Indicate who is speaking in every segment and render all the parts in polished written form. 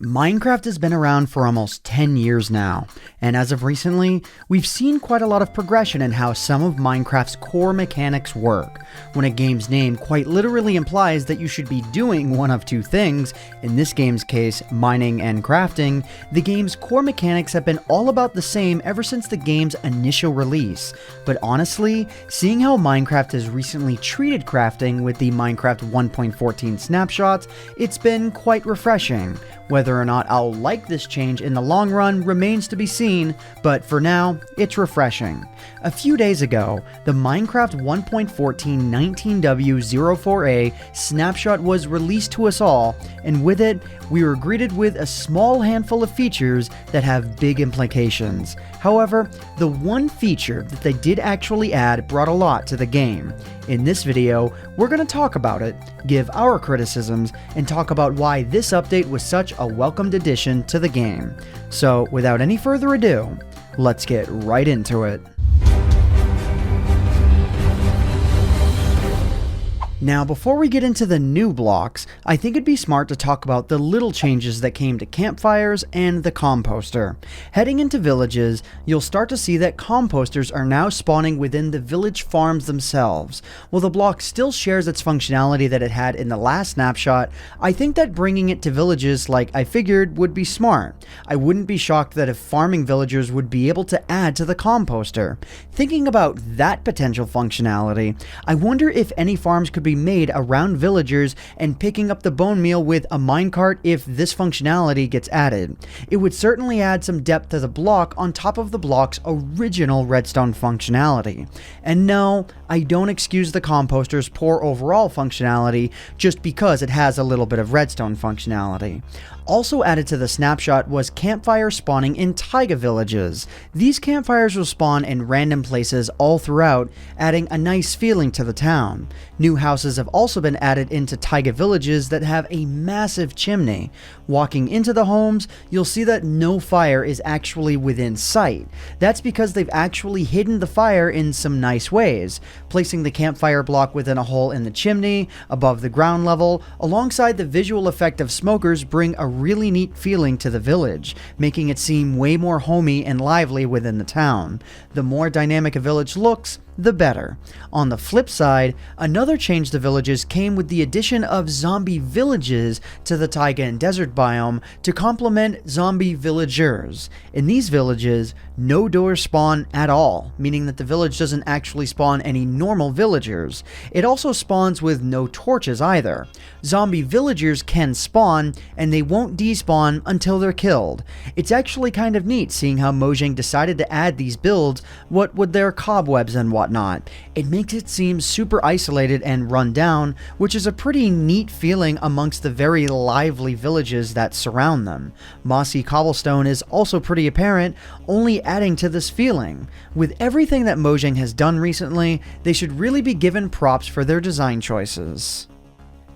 Speaker 1: Minecraft has been around for almost 10 years now, and as of recently, we've seen quite a lot of progression in how some of Minecraft's core mechanics work. When a game's name quite literally implies that you should be doing one of two things, in this game's case, mining and crafting, the game's core mechanics have been all about the same ever since the game's initial release. But honestly, seeing how Minecraft has recently treated crafting with the Minecraft 1.14 snapshots, it's been quite refreshing. Whether or not I'll like this change in the long run remains to be seen, but for now, it's refreshing. A few days ago, the Minecraft 1.14 19W04A snapshot was released to us all, and with it, we were greeted with a small handful of features that have big implications. However, the one feature that they did actually add brought a lot to the game. In this video, we're going to talk about it, give our criticisms, and talk about why this update was such a welcomed addition to the game. So, without any further ado, let's get right into it. Now, before we get into the new blocks, I think it'd be smart to talk about the little changes that came to campfires and the composter. Heading into villages, you'll start to see that composters are now spawning within the village farms themselves. While the block still shares its functionality that it had in the last snapshot, I think that bringing it to villages like I figured would be smart. I wouldn't be shocked that if farming villagers would be able to add to the composter. Thinking about that potential functionality, I wonder if any farms could be made around villagers and picking up the bone meal with a minecart if this functionality gets added. It would certainly add some depth to the block on top of the block's original redstone functionality. And no, I don't excuse the composter's poor overall functionality just because it has a little bit of redstone functionality. Also added to the snapshot was campfire spawning in taiga villages. These campfires will spawn in random places all throughout, adding a nice feeling to the town. New houses have also been added into taiga villages that have a massive chimney. Walking into the homes, you'll see that no fire is actually within sight. That's because they've actually hidden the fire in some nice ways, placing the campfire block within a hole in the chimney, above the ground level, alongside the visual effect of smokers bring a really neat feeling to the village, making it seem way more homey and lively within the town. The more dynamic a village looks, the better. On the flip side, another change to villages came with the addition of zombie villages to the taiga and desert biome to complement zombie villagers. In these villages, no doors spawn at all, meaning that the village doesn't actually spawn any normal villagers. It also spawns with no torches either. Zombie villagers can spawn, and they won't despawn until they're killed. It's actually kind of neat seeing how Mojang decided to add these builds, what with their cobwebs and whatnot. It makes it seem super isolated and run down, which is a pretty neat feeling amongst the very lively villages that surround them. Mossy cobblestone is also pretty apparent, only adding to this feeling. With everything that Mojang has done recently, they should really be given props for their design choices.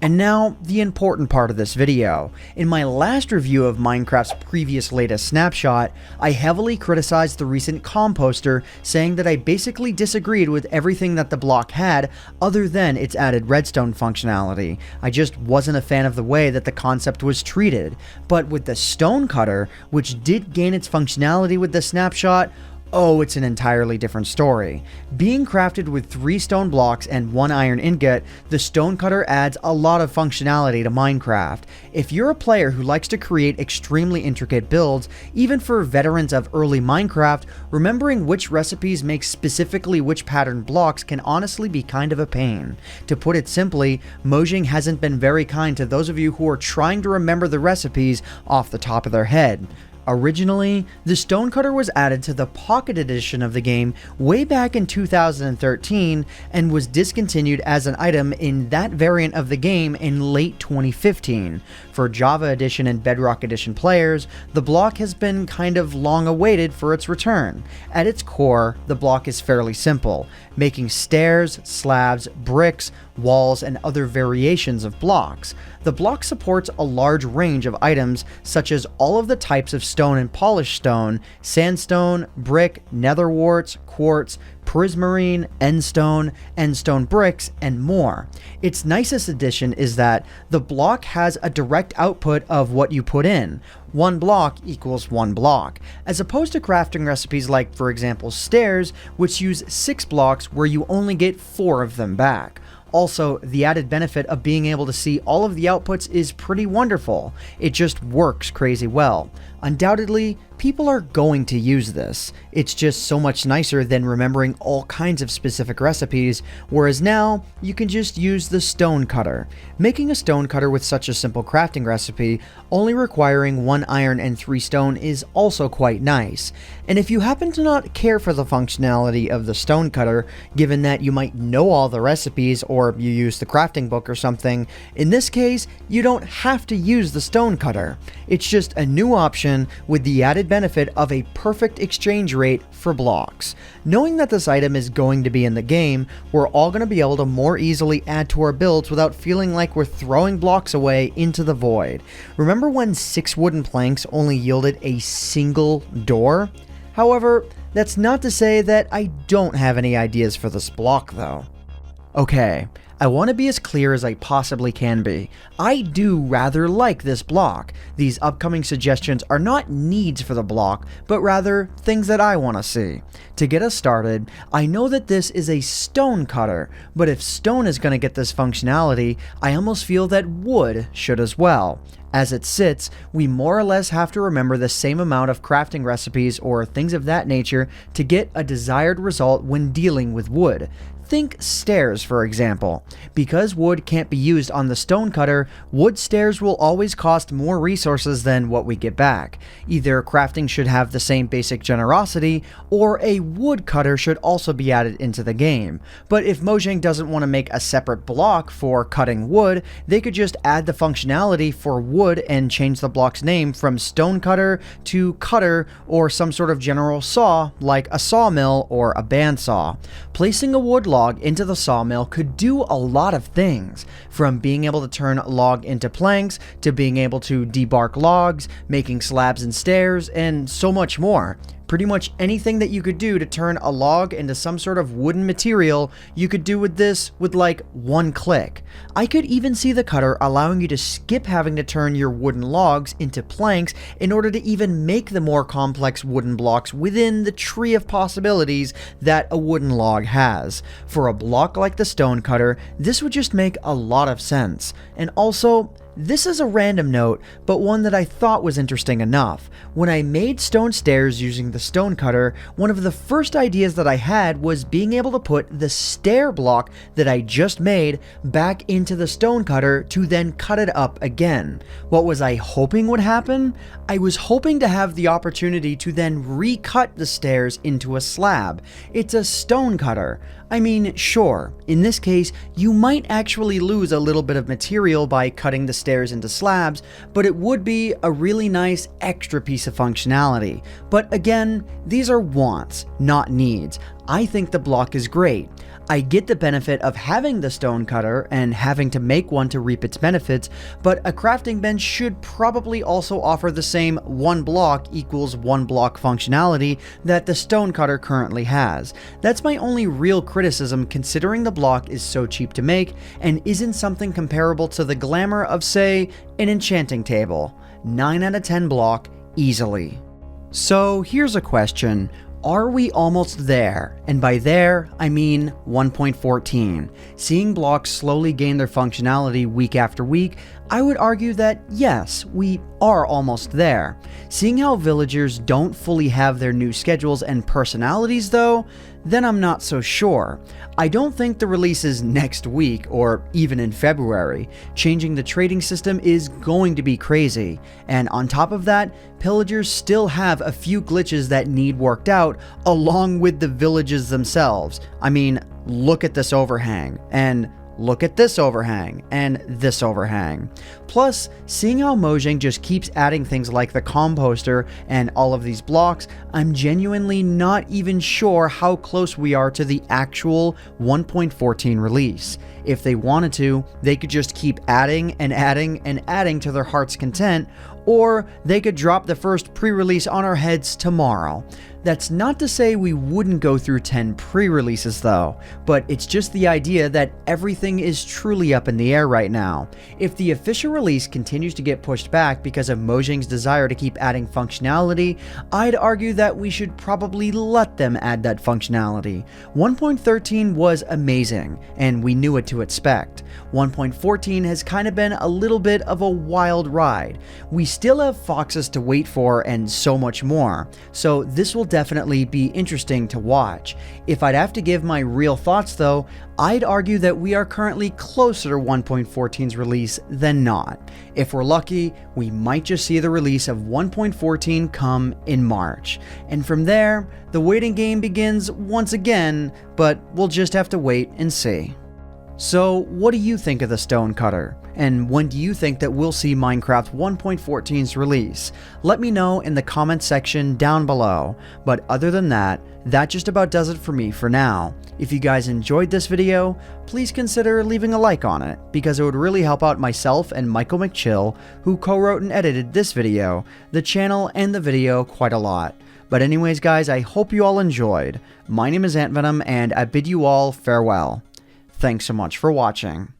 Speaker 1: And now, the important part of this video. In my last review of Minecraft's previous latest snapshot, I heavily criticized the recent composter, saying that I basically disagreed with everything that the block had other than its added redstone functionality. I just wasn't a fan of the way that the concept was treated. But with the stone cutter, which did gain its functionality with the snapshot, oh, it's an entirely different story. Being crafted with 3 stone blocks and 1 iron ingot, the stone cutter adds a lot of functionality to Minecraft. If you're a player who likes to create extremely intricate builds, even for veterans of early Minecraft, remembering which recipes make specifically which pattern blocks can honestly be kind of a pain. To put it simply, Mojang hasn't been very kind to those of you who are trying to remember the recipes off the top of their head. Originally, the stonecutter was added to the Pocket Edition of the game way back in 2013 and was discontinued as an item in that variant of the game in late 2015. For Java Edition and Bedrock Edition players, the block has been kind of long awaited for its return. At its core, the block is fairly simple, making stairs, slabs, bricks, walls, and other variations of blocks. The block supports a large range of items such as all of the types of stone and polished stone, sandstone, brick, nether quartz, quartz, prismarine, endstone bricks, and more. Its nicest addition is that the block has a direct output of what you put in. 1 block equals 1 block, as opposed to crafting recipes like, for example, stairs, which use 6 blocks where you only get 4 of them back. Also, the added benefit of being able to see all of the outputs is pretty wonderful. It just works crazy well. Undoubtedly, people are going to use this. It's just so much nicer than remembering all kinds of specific recipes, whereas now, you can just use the stone cutter. Making a stone cutter with such a simple crafting recipe, only requiring 1 iron and 3 stone, is also quite nice. And if you happen to not care for the functionality of the stone cutter, given that you might know all the recipes or you use the crafting book or something, in this case, you don't have to use the stone cutter. It's just a new option with the added benefit of a perfect exchange rate for blocks. Knowing that this item is going to be in the game, we're all going to be able to more easily add to our builds without feeling like we're throwing blocks away into the void. Remember when 6 wooden planks only yielded a single door? However, that's not to say that I don't have any ideas for this block though. Okay, I want to be as clear as I possibly can be. I do rather like this block. These upcoming suggestions are not needs for the block, but rather things that I want to see. To get us started, I know that this is a stone cutter, but if stone is going to get this functionality, I almost feel that wood should as well. As it sits, we more or less have to remember the same amount of crafting recipes or things of that nature to get a desired result when dealing with wood. Think stairs, for example. Because wood can't be used on the stone cutter, wood stairs will always cost more resources than what we get back. Either crafting should have the same basic generosity, or a wood cutter should also be added into the game. But if Mojang doesn't want to make a separate block for cutting wood, they could just add the functionality for wood and change the block's name from stone cutter to cutter, or some sort of general saw like a sawmill or a bandsaw. Placing a wood log into the sawmill could do a lot of things, from being able to turn log into planks, to being able to debark logs, making slabs and stairs, and so much more. Pretty much anything that you could do to turn a log into some sort of wooden material, you could do with this with like 1 click. I could even see the cutter allowing you to skip having to turn your wooden logs into planks in order to even make the more complex wooden blocks within the tree of possibilities that a wooden log has. For a block like the stone cutter, this would just make a lot of sense. And also, this is a random note, but one that I thought was interesting enough. When I made stone stairs using the stone cutter, one of the first ideas that I had was being able to put the stair block that I just made back into the stone cutter to then cut it up again. What was I hoping would happen? I was hoping to have the opportunity to then recut the stairs into a slab. It's a stone cutter. I mean, sure, in this case, you might actually lose a little bit of material by cutting the stairs into slabs, but it would be a really nice extra piece of functionality. But again, these are wants, not needs. I think the block is great. I get the benefit of having the stone cutter and having to make one to reap its benefits, but a crafting bench should probably also offer the same 1 block equals 1 block functionality that the stone cutter currently has. That's my only real criticism, considering the block is so cheap to make and isn't something comparable to the glamour of, say, an enchanting table. 9 out of 10 block, easily. So here's a question. Are we almost there? And by there, I mean 1.14. Seeing blocks slowly gain their functionality week after week, I would argue that yes, we are almost there. Seeing how villagers don't fully have their new schedules and personalities though, then I'm not so sure. I don't think the release is next week or even in February. Changing the trading system is going to be crazy. And on top of that, pillagers still have a few glitches that need worked out along with the villages themselves. I mean, look at this overhang, and look at this overhang, and this overhang. Plus, seeing how Mojang just keeps adding things like the composter and all of these blocks, I'm genuinely not even sure how close we are to the actual 1.14 release. If they wanted to, they could just keep adding and adding and adding to their heart's content, or they could drop the first pre-release on our heads tomorrow. That's not to say we wouldn't go through 10 pre-releases though, but it's just the idea that everything is truly up in the air right now. If the official release continues to get pushed back because of Mojang's desire to keep adding functionality, I'd argue that we should probably let them add that functionality. 1.13 was amazing, and we knew what to expect. 1.14 has kind of been a little bit of a wild ride. We still have Foxes to wait for and so much more, so this will definitely be interesting to watch. If I'd have to give my real thoughts though, I'd argue that we are currently closer to 1.14's release than not. If we're lucky, we might just see the release of 1.14 come in March. And from there, the waiting game begins once again, but we'll just have to wait and see. So what do you think of the Stonecutter? And when do you think that we'll see Minecraft 1.14's release? Let me know in the comments section down below. But other than that, that just about does it for me for now. If you guys enjoyed this video, please consider leaving a like on it, because it would really help out myself and Michael McChill, who co-wrote and edited this video, the channel and the video quite a lot. But anyways guys, I hope you all enjoyed. My name is Ant Venom, and I bid you all farewell. Thanks so much for watching.